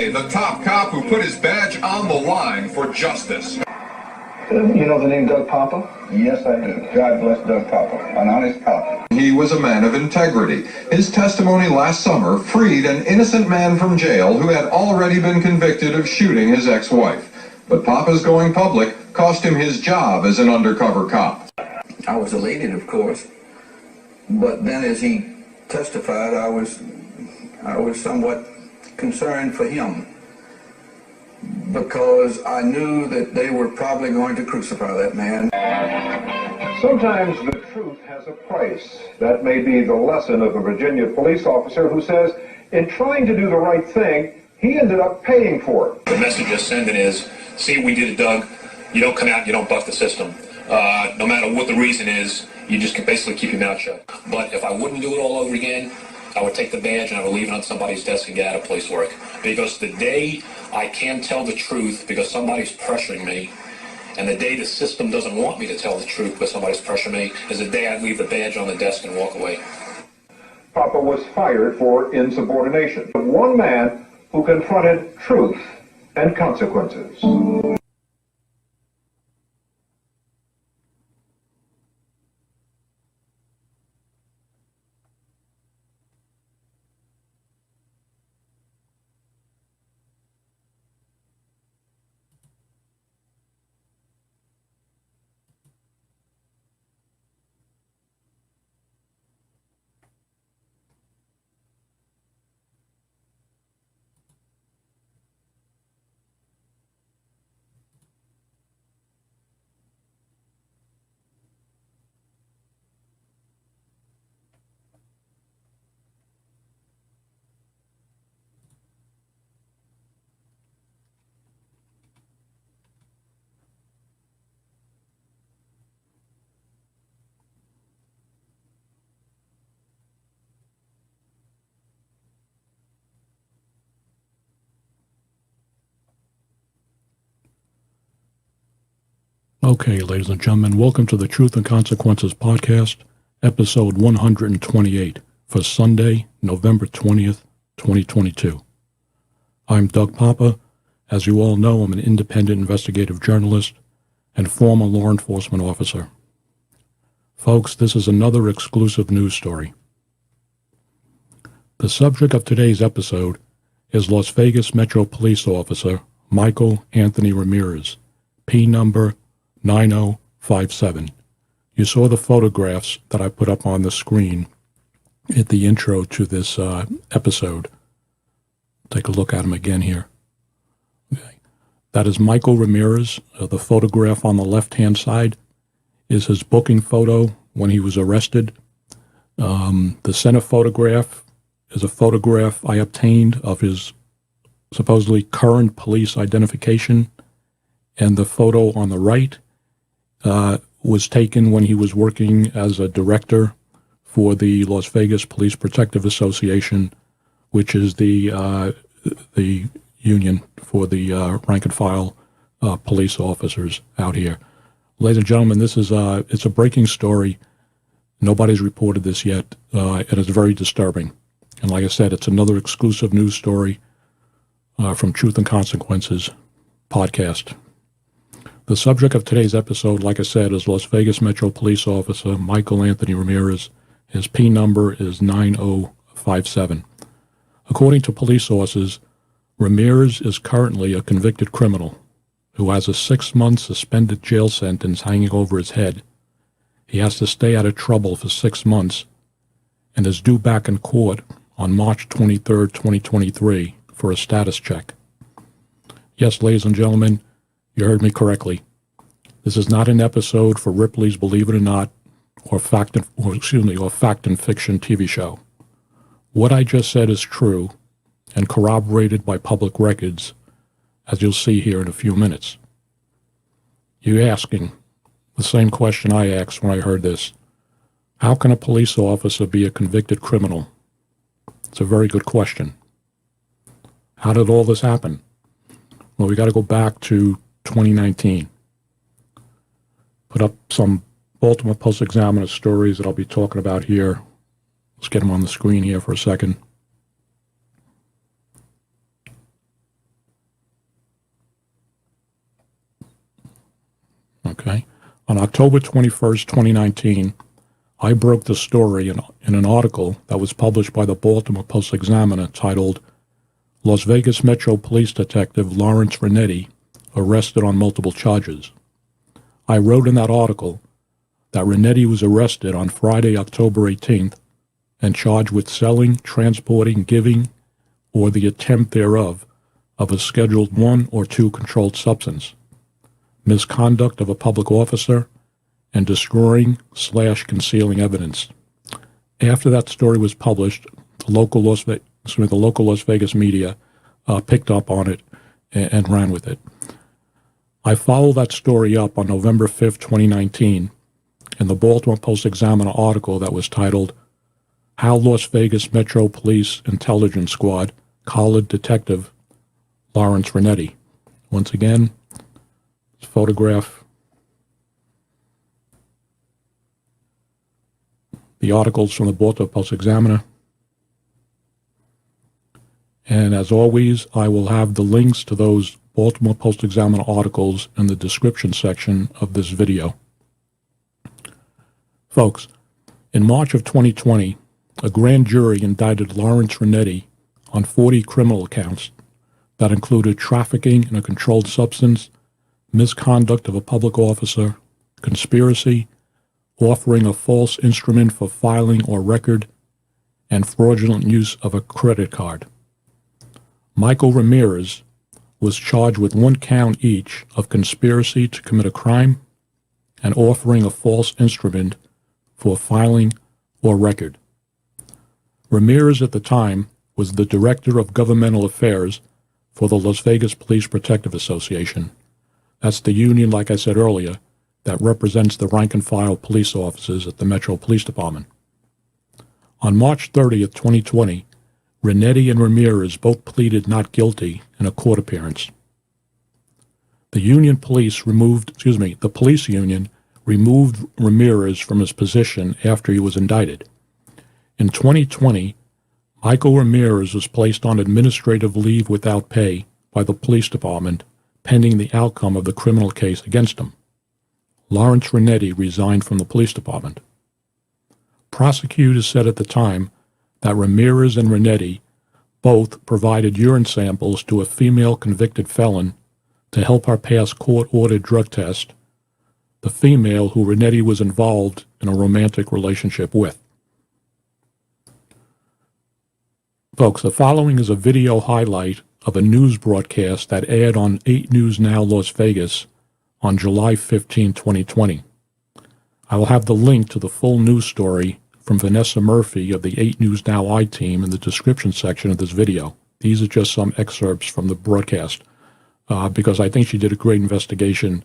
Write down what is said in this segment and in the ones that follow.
The top cop who put his badge on the line for justice. You know the name Doug Poppa? Yes, I do. God bless Doug Poppa, an honest cop. He was a man of integrity. His testimony last summer freed an innocent man from jail who had already been convicted of shooting his ex-wife. But Poppa's going public cost him his job as an undercover cop. I was elated, of course, but then as he testified, I was somewhat concerned for him, because I knew that they were probably going to crucify that man. Sometimes the truth has a price. That may be the lesson of a Virginia police officer who says, in trying to do the right thing, he ended up paying for it. The message you're sending is, see what we did to Doug, you don't come out, you don't buck the system. No matter what the reason is, you just can basically keep your mouth shut. But if I wouldn't do it all over again, I would take the badge and I would leave it on somebody's desk and get out of police work. Because the day I can tell the truth because somebody's pressuring me, and the day the system doesn't want me to tell the truth because somebody's pressuring me, is the day I leave the badge on the desk and walk away. Poppa was fired for insubordination. One man who confronted truth and consequences. Okay, ladies and gentlemen, welcome to the Truth and Consequences podcast, episode 128, for Sunday, November 20th, 2022. I'm Doug Poppa. As you all know, I'm an independent investigative journalist and former law enforcement officer. Folks, this is another exclusive news story. The subject of today's episode is Las Vegas Metro Police Officer Michael Anthony Ramirez, P number 9057. You saw the photographs that I put up on the screen at the intro to this episode. Take a look at him again here. Okay. That is Michael Ramirez. The photograph on the left-hand side is his booking photo when he was arrested. The center photograph is a photograph I obtained of his supposedly current police identification, and the photo on the right was taken when he was working as a director for the Las Vegas Police Protective Association, which is the union for the rank and file police officers out here. Ladies and gentlemen, this is it's a breaking story. Nobody's reported this yet, and it's very disturbing. And like I said, it's another exclusive news story from Truth and Consequences podcast. The subject of today's episode, like I said, is Las Vegas Metro Police Officer Michael Anthony Ramirez. His P number is 9057. According to police sources, Ramirez is currently a convicted criminal who has a 6-month suspended jail sentence hanging over his head. He has to stay out of trouble for 6 months and is due back in court on March 23, 2023 for a status check. Yes, ladies and gentlemen, you heard me correctly. This is not an episode for Ripley's Believe It or Not or Fact and Fiction TV show. What I just said is true and corroborated by public records, as you'll see here in a few minutes. You're asking the same question I asked when I heard this. How can a police officer be a convicted criminal? It's a very good question. How did all this happen? Well, we got to go back to 2019. Put up some Baltimore Post-Examiner stories that I'll be talking about here. Let's get them on the screen here for a second. Okay. On October 21st, 2019, I broke the story in an article that was published by the Baltimore Post-Examiner titled, Las Vegas Metro Police Detective Lawrence Renetti Arrested on Multiple Charges. I wrote in that article that Renetti was arrested on Friday, October 18th, and charged with selling, transporting, giving, or the attempt thereof of a Scheduled 1 or 2 controlled substance, misconduct of a public officer, and destroying/concealing evidence. After that story was published, the local Las Vegas media picked up on it and ran with it. I followed that story up on November 5th, 2019, in the Baltimore Post-Examiner article that was titled, How Las Vegas Metro Police Intelligence Squad Collared Detective Lawrence Renetti. Once again, this photograph. The articles from the Baltimore Post-Examiner. And as always, I will have the links to those Baltimore Post-Examiner articles in the description section of this video. Folks, in March of 2020, a grand jury indicted Lawrence Renetti on 40 criminal counts that included trafficking in a controlled substance, misconduct of a public officer, conspiracy, offering a false instrument for filing or record, and fraudulent use of a credit card. Michael Ramirez was charged with 1 count each of conspiracy to commit a crime and offering a false instrument for filing or record. Ramirez at the time was the Director of Governmental Affairs for the Las Vegas Police Protective Association. That's the union, like I said earlier, that represents the rank-and-file police officers at the Metro Police Department. On March 30th, 2020, Renetti and Ramirez both pleaded not guilty in a court appearance. The police union removed Ramirez from his position after he was indicted. In 2020, Michael Ramirez was placed on administrative leave without pay by the police department pending the outcome of the criminal case against him. Lawrence Renetti resigned from the police department. Prosecutors said at the time that Ramirez and Renetti both provided urine samples to a female convicted felon to help her pass court-ordered drug test, the female who Renetti was involved in a romantic relationship with. Folks, the following is a video highlight of a news broadcast that aired on 8 News Now Las Vegas on July 15, 2020. I will have the link to the full news story from Vanessa Murphy of the 8 News Now I-Team in the description section of this video. These are just some excerpts from the broadcast because I think she did a great investigation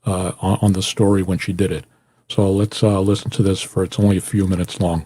on the story when she did it. So let's listen to this it's only a few minutes long.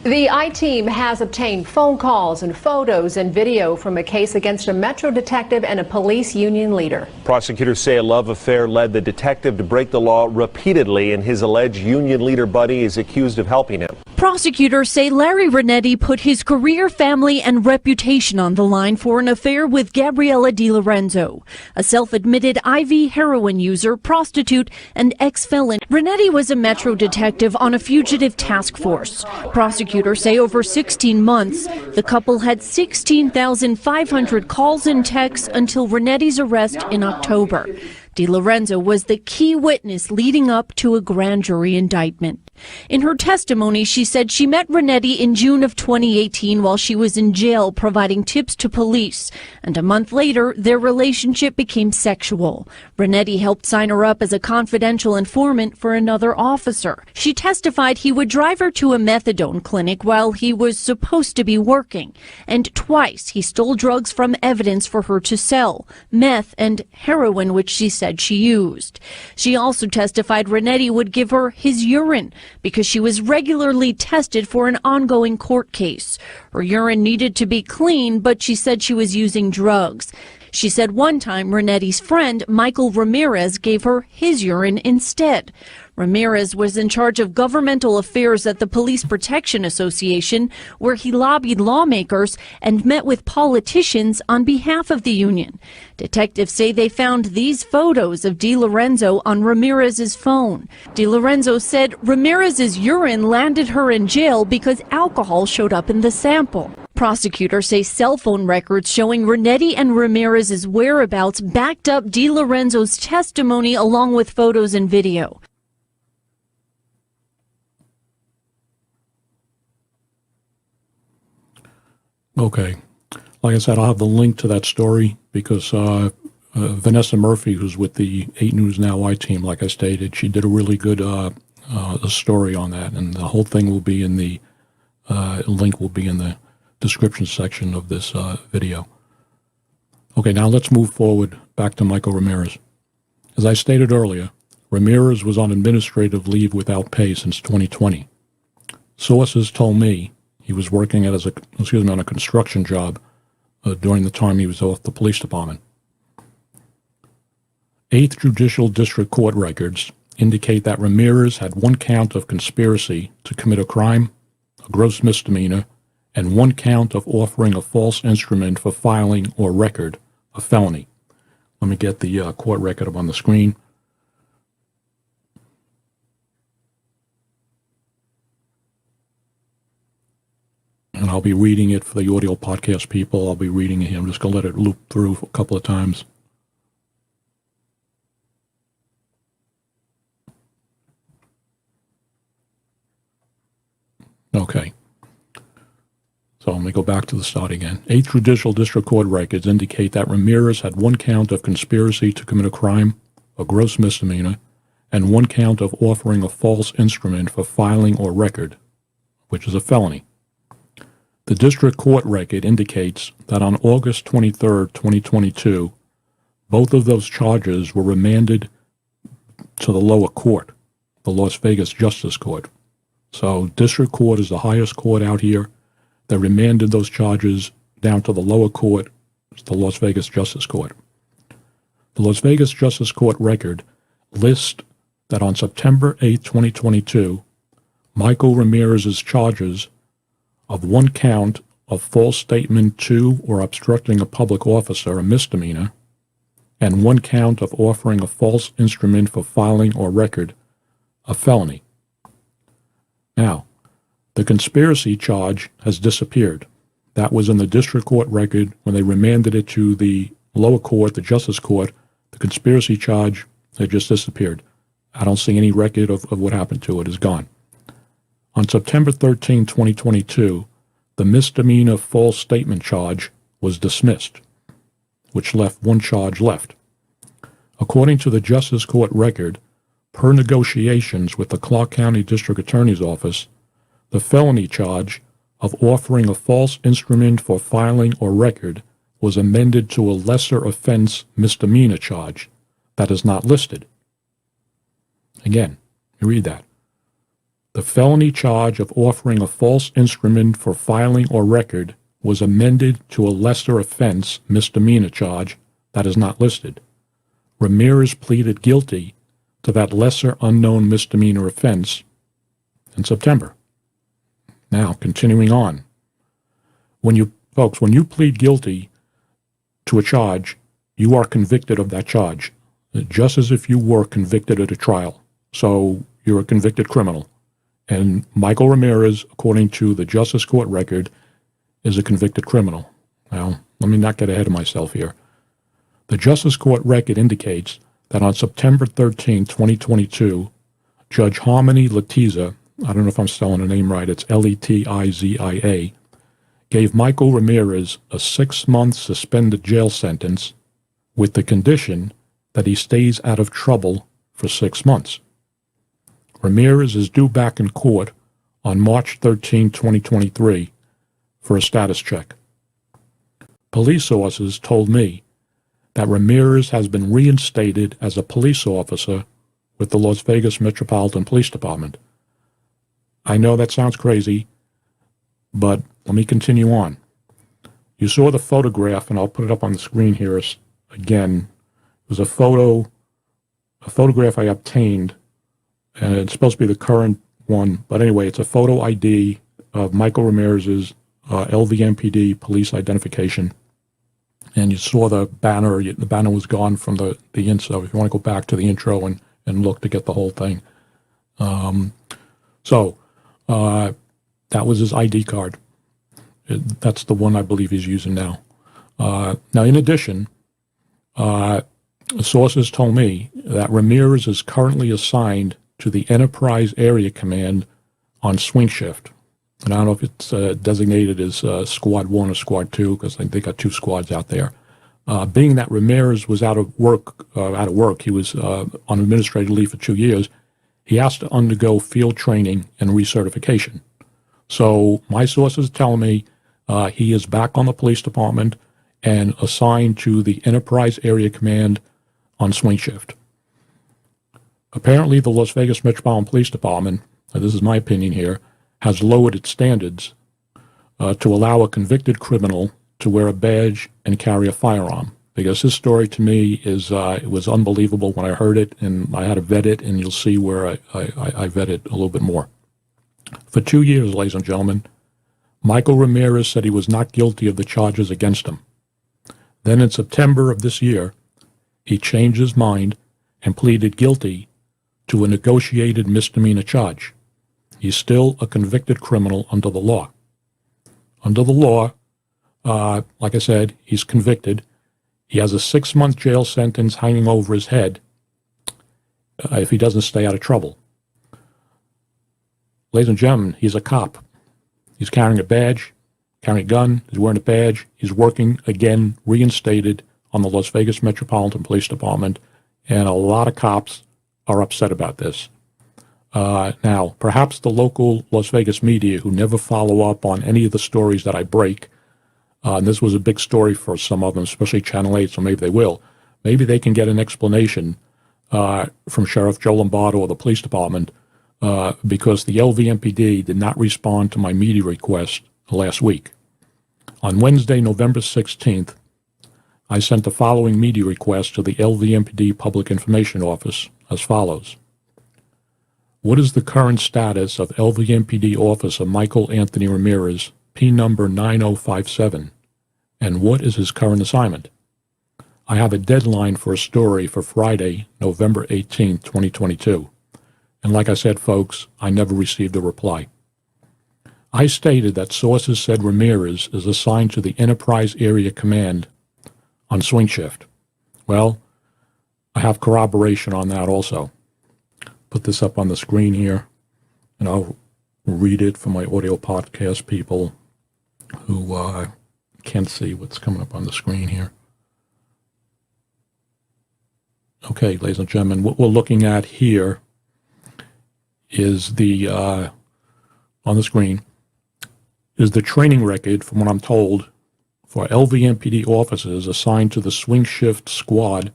The I-Team has obtained phone calls and photos and video from a case against a Metro detective and a police union leader. Prosecutors say a love affair led the detective to break the law repeatedly, and his alleged union leader buddy is accused of helping him. Prosecutors say Larry Renetti put his career, family, and reputation on the line for an affair with Gabriella DiLorenzo, a self-admitted IV heroin user, prostitute, and ex-felon. Renetti was a Metro detective on a fugitive task force. Prosecutors say over 16 months, the couple had 16,500 calls and texts until Renetti's arrest in October. DiLorenzo was the key witness leading up to a grand jury indictment. In her testimony, she said she met Renetti in June of 2018 while she was in jail providing tips to police, and a month later, their relationship became sexual. Renetti helped sign her up as a confidential informant for another officer. She testified he would drive her to a methadone clinic while he was supposed to be working, and twice he stole drugs from evidence for her to sell, meth and heroin, which she said she used. She also testified Renetti would give her his urine because she was regularly tested for an ongoing court case. Her urine needed to be clean, but she said she was using drugs. She said one time Renetti's friend, Michael Ramirez, gave her his urine instead. Ramirez was in charge of governmental affairs at the Police Protection Association, where he lobbied lawmakers and met with politicians on behalf of the union. Detectives say they found these photos of DiLorenzo on Ramirez's phone. DiLorenzo said Ramirez's urine landed her in jail because alcohol showed up in the sample. Prosecutors say cell phone records showing Renetti and Ramirez's whereabouts backed up DiLorenzo's testimony along with photos and video. Okay. Like I said, I'll have the link to that story because Vanessa Murphy, who's with the 8 News Now I team, like I stated, she did a really good story on that, and the whole thing will be in the link will be in the description section of this video. Okay, now let's move forward back to Michael Ramirez. As I stated earlier, Ramirez was on administrative leave without pay since 2020. Sources told me he was working on a construction job during the time he was off the police department. 8th Judicial District Court records indicate that Ramirez had 1 count of conspiracy to commit a crime, a gross misdemeanor, and 1 count of offering a false instrument for filing or record, a felony. Let me get the court record up on the screen. And I'll be reading it for the audio podcast people. I'll be reading it here. I'm just going to let it loop through a couple of times. Okay. So let me go back to the start again. 8th Judicial District Court records indicate that Ramirez had 1 count of conspiracy to commit a crime, a gross misdemeanor, and 1 count of offering a false instrument for filing or record, which is a felony. The district court record indicates that on August 23, 2022, both of those charges were remanded to the lower court, the Las Vegas Justice Court. So district court is the highest court out here. They remanded those charges down to the lower court, the Las Vegas Justice Court. The Las Vegas Justice Court record lists that on September 8, 2022, Michael Ramirez's charges of 1 count of false statement to or obstructing a public officer, a misdemeanor, and 1 count of offering a false instrument for filing or record, a felony. Now, the conspiracy charge has disappeared. That was in the district court record when they remanded it to the lower court, the Justice Court. The conspiracy charge had just disappeared. I don't see any record of what happened to it. It's gone. On September 13, 2022, the misdemeanor false statement charge was dismissed, which left 1 charge left. According to the Justice Court record, per negotiations with the Clark County District Attorney's Office, the felony charge of offering a false instrument for filing or record was amended to a lesser offense misdemeanor charge that is not listed. Again, you read that. The felony charge of offering a false instrument for filing or record was amended to a lesser offense misdemeanor charge that is not listed. Ramirez pleaded guilty to that lesser unknown misdemeanor offense in September. Now, continuing on. When you plead guilty to a charge, you are convicted of that charge, just as if you were convicted at a trial. So you're a convicted criminal. And Michael Ramirez, according to the Justice Court record, is a convicted criminal. Now, let me not get ahead of myself here. The Justice Court record indicates that on September 13, 2022, Judge Harmony Letizia, I don't know if I'm spelling her name right, it's Letizia, gave Michael Ramirez a 6-month suspended jail sentence with the condition that he stays out of trouble for 6 months. Ramirez is due back in court on March 13, 2023 for a status check. Police sources told me that Ramirez has been reinstated as a police officer with the Las Vegas Metropolitan Police Department. I know that sounds crazy, but let me continue on. You saw the photograph, and I'll put it up on the screen here again. It was a photograph I obtained, and it's supposed to be the current one. But anyway, it's a photo ID of Michael Ramirez's LVMPD police identification. And you saw the banner. The banner was gone from the intro. If you want to go back to the intro and look to get the whole thing. That was his ID card. That's the one I believe he's using now. Now, in addition, sources told me that Ramirez is currently assigned to the Enterprise Area Command on swing shift. And I don't know if it's designated as Squad 1 or Squad 2, because I think they got 2 squads out there. Being that Ramirez was out of work, he was on administrative leave for 2 years, he has to undergo field training and recertification. So my sources tell me he is back on the police department and assigned to the Enterprise Area Command on swing shift. Apparently, the Las Vegas Metropolitan Police Department, this is my opinion here, has lowered its standards to allow a convicted criminal to wear a badge and carry a firearm. Because his story to me is, it was unbelievable when I heard it, and I had to vet it, and you'll see where I vet it a little bit more. For 2 years, ladies and gentlemen, Michael Ramirez said he was not guilty of the charges against him. Then in September of this year, he changed his mind and pleaded guilty to a negotiated misdemeanor charge. He's still a convicted criminal under the law. Under the law, like I said, he's convicted. He has a 6-month jail sentence hanging over his head if he doesn't stay out of trouble. Ladies and gentlemen, he's a cop. He's carrying a badge, carrying a gun, he's wearing a badge. He's working, again, reinstated on the Las Vegas Metropolitan Police Department, and a lot of cops are upset about this. Now, perhaps the local Las Vegas media, who never follow up on any of the stories that I break, and this was a big story for some of them, especially Channel 8, so maybe they will. Maybe they can get an explanation from Sheriff Joe Lombardo or the police department, because the LVMPD did not respond to my media request last week. On Wednesday, November 16th, I sent the following media request to the LVMPD Public Information Office as follows. What is the current status of LVMPD Officer Michael Anthony Ramirez, P number 9057, and what is his current assignment? I have a deadline for a story for Friday, November 18th, 2022. And like I said, folks, I never received a reply. I stated that sources said Ramirez is assigned to the Enterprise Area Command on swing shift. Well, I have corroboration on that also. Put this up on the screen here, and I'll read it for my audio podcast people who can't see what's coming up on the screen here. Okay, ladies and gentlemen, what we're looking at here is on the screen, is the training record, from what I'm told, for LVMPD officers assigned to the swing shift squad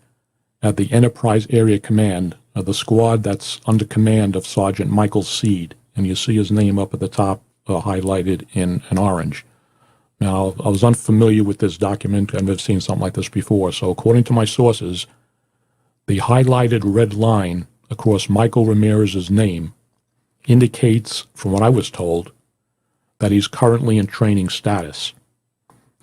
at the Enterprise Area Command, the squad that's under command of Sergeant Michael Seed. And you see his name up at the top, highlighted in orange. Now, I was unfamiliar with this document. I've never seen something like this before. So according to my sources, the highlighted red line across Michael Ramirez's name indicates, from what I was told, that he's currently in training status.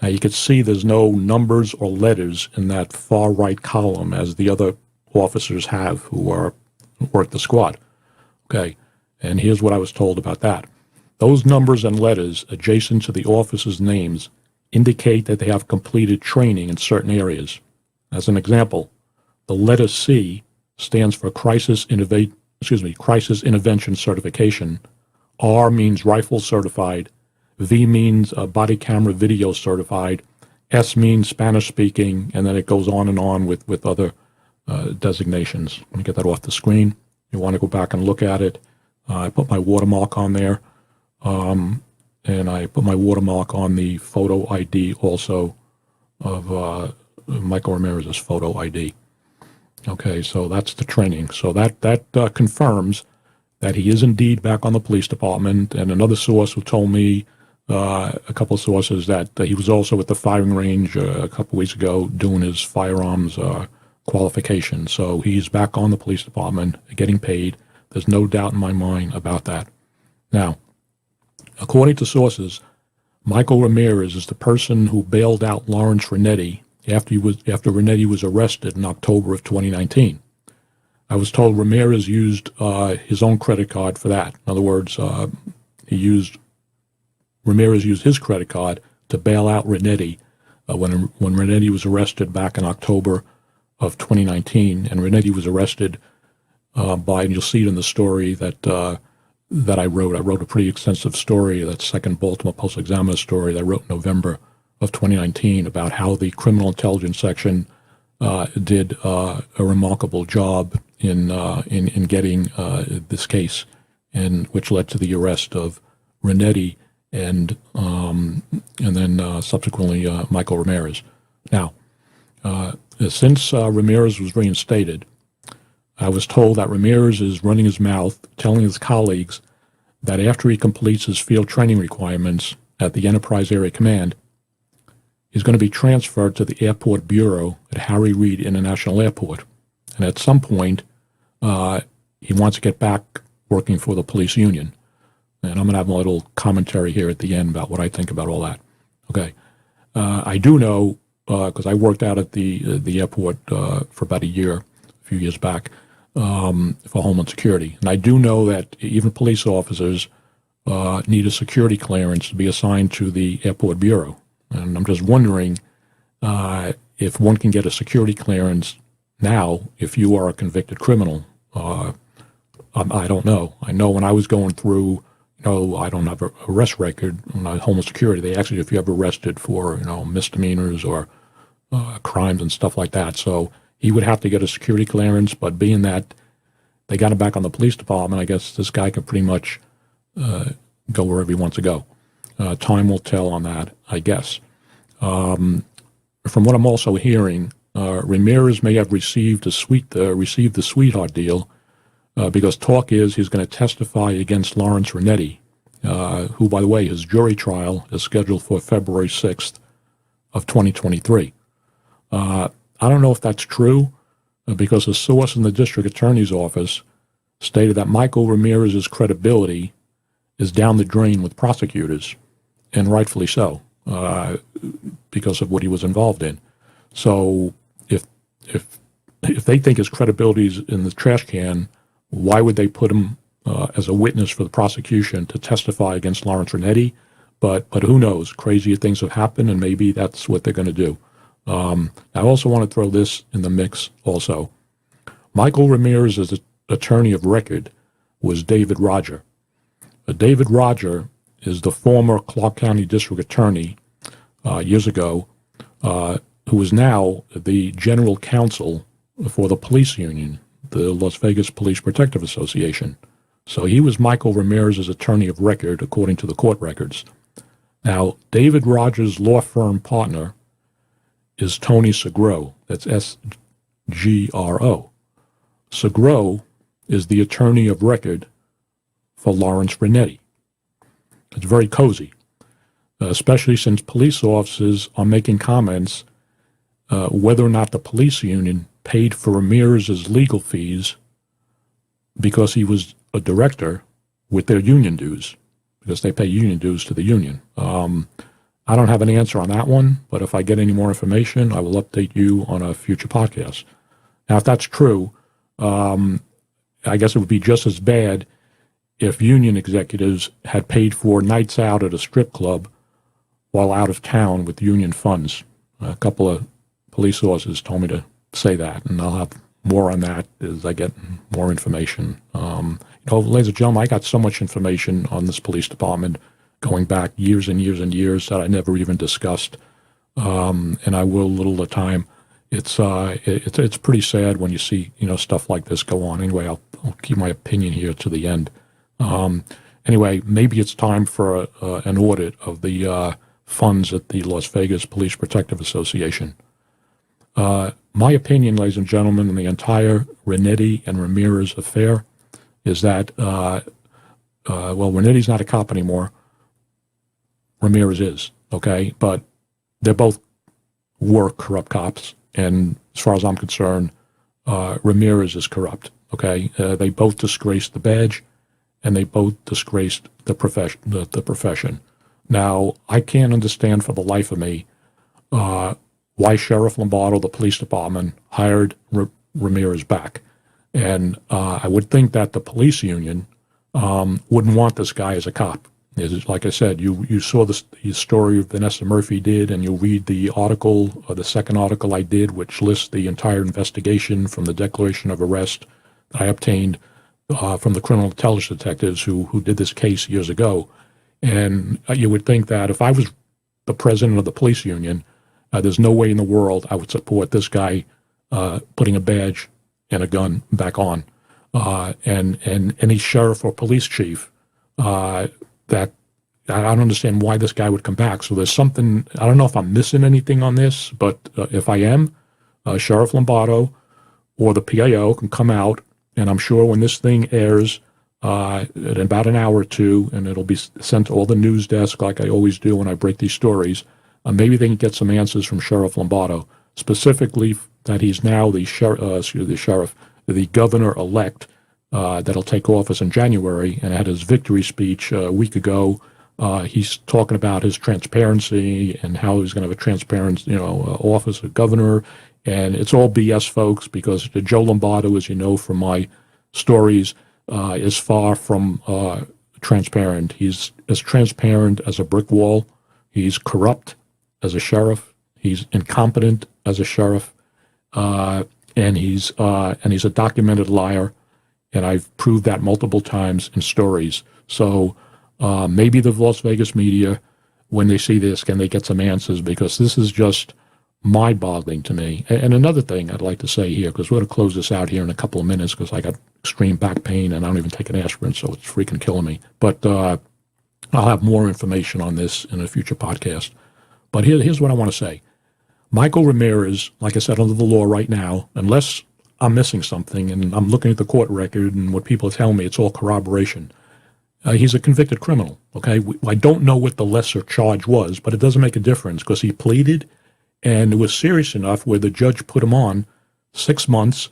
Now, you can see there's no numbers or letters in that far right column as the other officers have who work the squad. Okay, and here's what I was told about that. Those numbers and letters adjacent to the officers' names indicate that they have completed training in certain areas. As an example, the letter C stands for Crisis Intervention Certification. R means Rifle Certified. V means Body Camera Video Certified. S means Spanish Speaking, and then it goes on with other designations. Let me get that off the screen. You want to go back and look at it. I put my watermark on there, and I put my watermark on the photo ID also of Michael Ramirez's photo ID. Okay, so that's the training. So that confirms that he is indeed back on the police department. And another source who told me a couple of sources that he was also at the firing range a couple weeks ago doing his firearms qualification. So he's back on the police department, getting paid. There's no doubt in my mind about that. Now, according to sources, Michael Ramirez is the person who bailed out Lawrence Renetti after Renetti was arrested in October of 2019. I was told Ramirez used his own credit card for that. In other words, Ramirez used his credit card to bail out Renetti when Renetti was arrested back in October of 2019, and Renetti was arrested by, and you'll see it in the story that I wrote. I wrote a pretty extensive story, that second Baltimore Post-Examiner story that I wrote in November of 2019 about how the Criminal Intelligence Section did a remarkable job in getting this case, and which led to the arrest of Renetti and then subsequently Michael Ramirez. Now, since Ramirez was reinstated, I was told that Ramirez is running his mouth, telling his colleagues that after he completes his field training requirements at the Enterprise Area Command, he's going to be transferred to the Airport Bureau at Harry Reid International Airport. And at some point, he wants to get back working for the police union. And I'm going to have a little commentary here at the end about what I think about all that. Okay. I do know, because I worked out at the airport for about a few years back, for Homeland Security. And I do know that even police officers need a security clearance to be assigned to the Airport Bureau. And I'm just wondering if one can get a security clearance now if you are a convicted criminal. I don't know. I know when I was going through, I don't have an arrest record on Homeland Security. They actually, if you ever arrested for, misdemeanors or crimes and stuff like that. So he would have to get a security clearance, but being that they got him back on the police department, I guess this guy can pretty much go wherever he wants to go. Time will tell on that, I guess. From what I'm also hearing, Ramirez may have received the sweetheart deal because talk is he's going to testify against Lawrence Renetti, who, by the way, his jury trial is scheduled for February 6th of 2023. I don't know if that's true because a source in the district attorney's office stated that Michael Ramirez's credibility is down the drain with prosecutors, and rightfully so, because of what he was involved in. So if they think his credibility is in the trash can, why would they put him as a witness for the prosecution to testify against Lawrence Renetti? But who knows? Crazier things have happened, and maybe that's what they're going to do. I also want to throw this in the mix also. Michael Ramirez's attorney of record was David Roger. David Roger is the former Clark County District Attorney years ago, who is now the general counsel for the police union, the Las Vegas Police Protective Association. So he was Michael Ramirez's attorney of record, according to the court records. Now, David Rogers' law firm partner is Tony Segro. That's S-G-R-O. Segro is the attorney of record for Lawrence Renetti. It's very cozy, especially since police officers are making comments whether or not the police union paid for Ramirez's legal fees because he was a director with their union dues, because they pay union dues to the union. I don't have an answer on that one, but if I get any more information, I will update you on a future podcast. Now, if that's true, I guess it would be just as bad if union executives had paid for nights out at a strip club while out of town with union funds. A couple of police sources told me to say that, and I'll have more on that as I get more information. Ladies and gentlemen, I got so much information on this police department going back years and years and years that I never even discussed, and I will a little at a time. It's pretty sad when you see stuff like this go on. Anyway, I'll keep my opinion here to the end. Anyway, maybe it's time for an audit of the funds at the Las Vegas Police Protective Association. My opinion, ladies and gentlemen, on the entire Renetti and Ramirez affair is that, Renetti's not a cop anymore. Ramirez is, okay? But they both were corrupt cops, and as far as I'm concerned, Ramirez is corrupt, okay? They both disgraced the badge, and they both disgraced the profession. Now, I can't understand for the life of me why Sheriff Lombardo, the police department, hired Ramirez back. And I would think that the police union wouldn't want this guy as a cop. Like I said, you saw the story Vanessa Murphy did, and you read the article, the second article I did, which lists the entire investigation from the declaration of arrest that I obtained from the criminal intelligence detectives who did this case years ago. And you would think that if I was the president of the police union, there's no way in the world I would support this guy putting a badge and a gun back on. And any sheriff or police chief that I don't understand why this guy would come back. So there's something, I don't know if I'm missing anything on this, but if I am, Sheriff Lombardo or the PIO can come out, and I'm sure when this thing airs in about an hour or two, and it'll be sent to all the news desk like I always do when I break these stories, maybe they can get some answers from Sheriff Lombardo, specifically that he's now the governor-elect that'll take office in January, and at his victory speech a week ago, he's talking about his transparency and how he's going to have a transparent, office of governor, and it's all BS, folks, because Joe Lombardo, as you know from my stories, is far from transparent. He's as transparent as a brick wall. He's corrupt as a sheriff. He's incompetent as a sheriff, and he's a documented liar. And I've proved that multiple times in stories. So maybe the Las Vegas media, when they see this, can they get some answers? Because this is just mind-boggling to me. And another thing I'd like to say here, because we're going to close this out here in a couple of minutes, because I got extreme back pain and I don't even take an aspirin, so it's freaking killing me. But I'll have more information on this in a future podcast. But here's what I want to say. Michael Ramirez, like I said, under the law right now, unless I'm missing something, and I'm looking at the court record, and what people are telling me, it's all corroboration. He's a convicted criminal, okay? I don't know what the lesser charge was, but it doesn't make a difference because he pleaded, and it was serious enough where the judge put him on 6 months,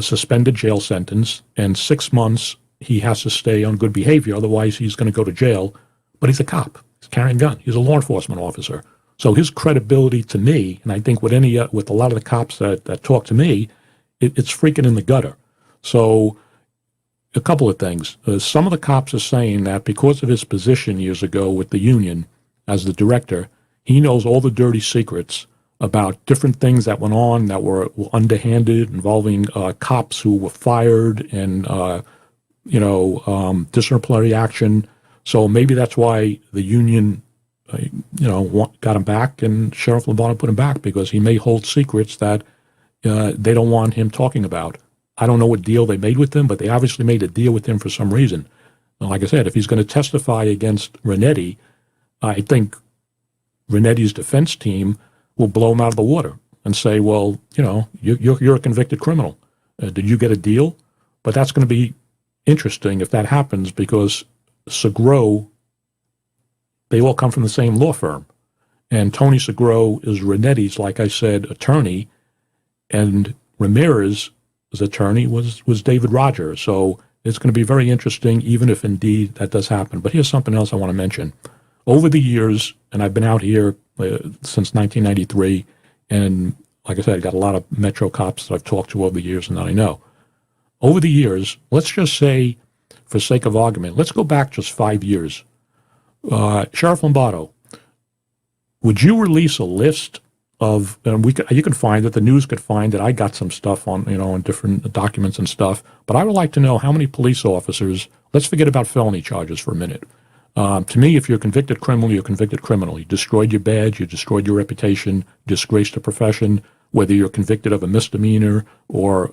suspended jail sentence, and 6 months he has to stay on good behavior, otherwise he's going to go to jail. But he's a cop. He's carrying a gun. He's a law enforcement officer. So his credibility to me, and I think with a lot of the cops that talk to me, it's freaking in the gutter. So a couple of things. Some of the cops are saying that because of his position years ago with the union as the director, he knows all the dirty secrets about different things that went on that were underhanded, involving cops who were fired and, disciplinary action. So maybe that's why the union, got him back, and Sheriff Lombardo put him back, because he may hold secrets that they don't want him talking about. I don't know what deal they made with him, but they obviously made a deal with him for some reason. And like I said, if he's going to testify against Renetti, I think Renetti's defense team will blow him out of the water and say, well, you're a convicted criminal. Did you get a deal? But that's going to be interesting if that happens, because Segro, they all come from the same law firm. And Tony Segro is Renetti's, like I said, attorney, and Ramirez's attorney was David Rogers. So it's going to be very interesting, even if indeed that does happen. But here's something else I want to mention. Over the years, and I've been out here since 1993, and like I said, I got a lot of Metro cops that I've talked to over the years and that I know. Over the years, let's just say, for sake of argument, let's go back just 5 years. Sheriff Lombardo, would you release a list of, and you can find it, the news could find that I got some stuff on, on different documents and stuff, but I would like to know how many police officers, let's forget about felony charges for a minute. To me, if you're a convicted criminal, you're a convicted criminal. You destroyed your badge, you destroyed your reputation, disgraced the profession, whether you're convicted of a misdemeanor or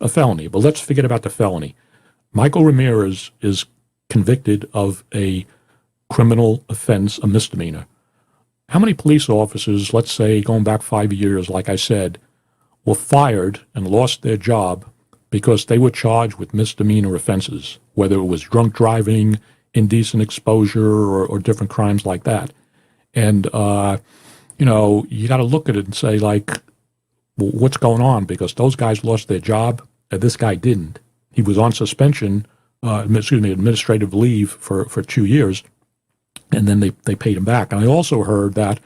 a felony. But let's forget about the felony. Michael Ramirez is convicted of a criminal offense, a misdemeanor. How many police officers, let's say going back 5 years, like I said, were fired and lost their job because they were charged with misdemeanor offenses, whether it was drunk driving, indecent exposure, or different crimes like that? And, you got to look at it and say, like, well, what's going on? Because those guys lost their job, and this guy didn't. He was on suspension, administrative leave for 2 years, and then they paid him back. And I also heard that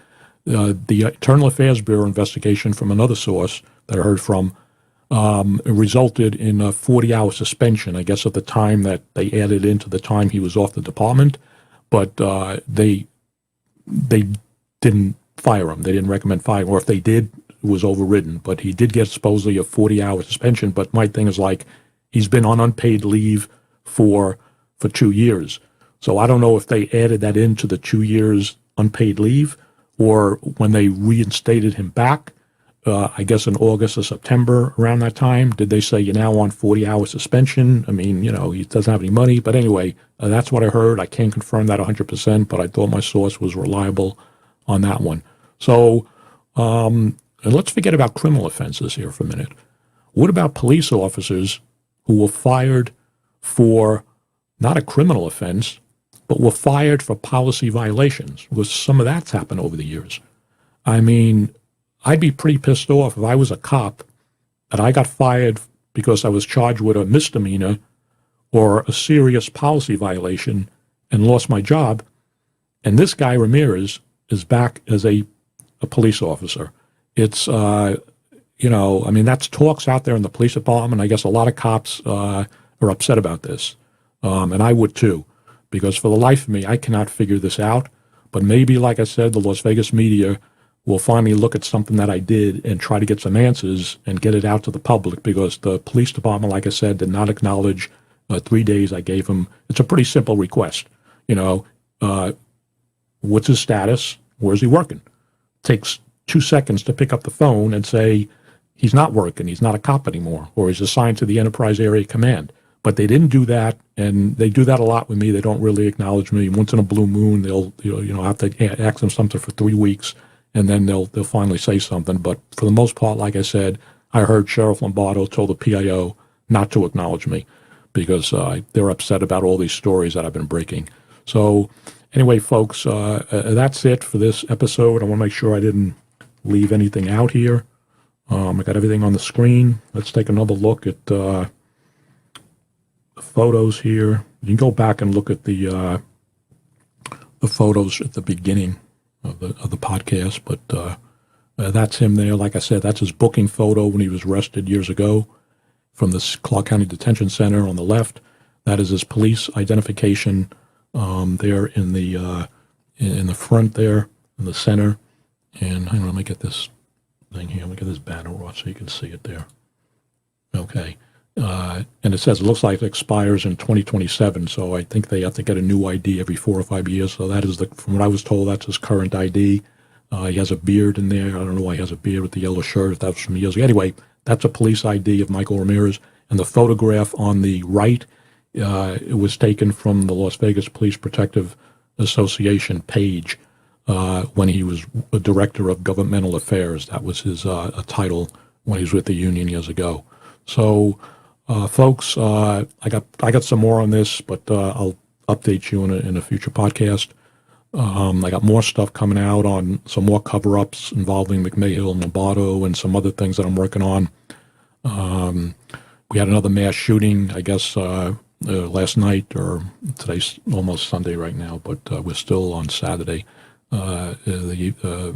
the Internal Affairs Bureau investigation from another source that I heard from resulted in a 40-hour suspension, I guess, at the time that they added into the time he was off the department. But they didn't fire him. They didn't recommend firing him. Or if they did, it was overridden. But he did get supposedly a 40-hour suspension. But my thing is, like, he's been on unpaid leave for 2 years. So I don't know if they added that into the 2 years unpaid leave, or when they reinstated him back, I guess in August or September, around that time, did they say you're now on 40-hour suspension? I mean, he doesn't have any money. But anyway, that's what I heard. I can't confirm that 100%, but I thought my source was reliable on that one. So and let's forget about criminal offenses here for a minute. What about police officers who were fired for not a criminal offense, but were fired for policy violations? Because some of that's happened over the years. I mean, I'd be pretty pissed off if I was a cop and I got fired because I was charged with a misdemeanor or a serious policy violation and lost my job, and this guy Ramirez is back as a police officer. It's, that's talks out there in the police department. I guess a lot of cops are upset about this, and I would too, because for the life of me, I cannot figure this out. But maybe, like I said, the Las Vegas media will finally look at something that I did and try to get some answers and get it out to the public, because the police department, like I said, did not acknowledge 3 days I gave him. It's a pretty simple request. What's his status? Where's he working? Takes 2 seconds to pick up the phone and say he's not working, he's not a cop anymore, or he's assigned to the Enterprise Area Command. But they didn't do that, and they do that a lot with me. They don't really acknowledge me. Once in a blue moon, they'll have to ask them something for 3 weeks, and then they'll finally say something. But for the most part, like I said, I heard Sheriff Lombardo told the PIO not to acknowledge me because they're upset about all these stories that I've been breaking. So anyway, folks, that's it for this episode. I want to make sure I didn't leave anything out here. I got everything on the screen. Let's take another look at the photos here. You can go back and look at the photos at the beginning of the podcast, but that's him there. Like I said, that's his booking photo when he was arrested years ago from the Clark County Detention Center on the left. That is his police identification there in the front there, in the center. And hang on, let me get this thing here. Let me get this banner off so you can see it there. Okay. And it says it looks like it expires in 2027, so I think they have to get a new ID every 4 or 5 years. So that is from what I was told, that's his current ID. He has a beard in there. I don't know why he has a beard with the yellow shirt, if that was from years ago. Anyway, that's a police ID of Michael Ramirez. And the photograph on the right, it was taken from the Las Vegas Police Protective Association page when he was a director of governmental affairs. That was his title when he was with the union years ago. So, folks, I got some more on this, but I'll update you in a future podcast. I got more stuff coming out on some more cover-ups involving McMahill and Lombardo and some other things that I'm working on. We had another mass shooting, I guess, last night, or today's almost Sunday right now, but we're still on Saturday. The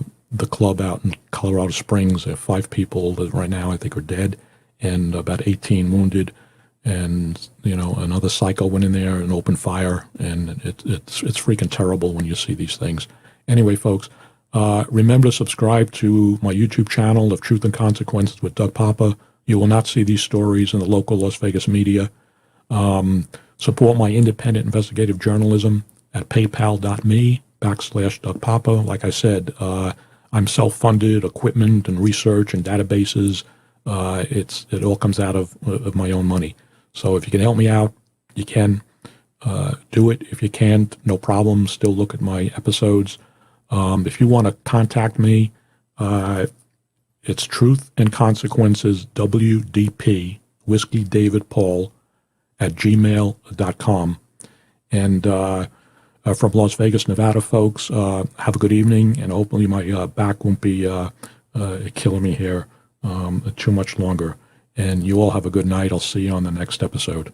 club out in Colorado Springs, there are 5 people that right now I think are dead, and about 18 wounded. And, another psycho went in there and opened fire, and it's freaking terrible when you see these things. Anyway, folks, remember to subscribe to my YouTube channel of Truth and Consequences with Doug Poppa. You will not see these stories in the local Las Vegas media. Support my independent investigative journalism at paypal.me/Doug Poppa. Like I said, I'm self-funded, equipment and research and databases. It all comes out of my own money. So if you can help me out, you can do it. If you can't, no problem. Still look at my episodes. If you want to contact me, it's Truth and Consequences WDP Whiskey David Paul @gmail.com. And From Las Vegas, Nevada, folks, have a good evening, and hopefully my back won't be killing me here too much longer. And you all have a good night. I'll see you on the next episode.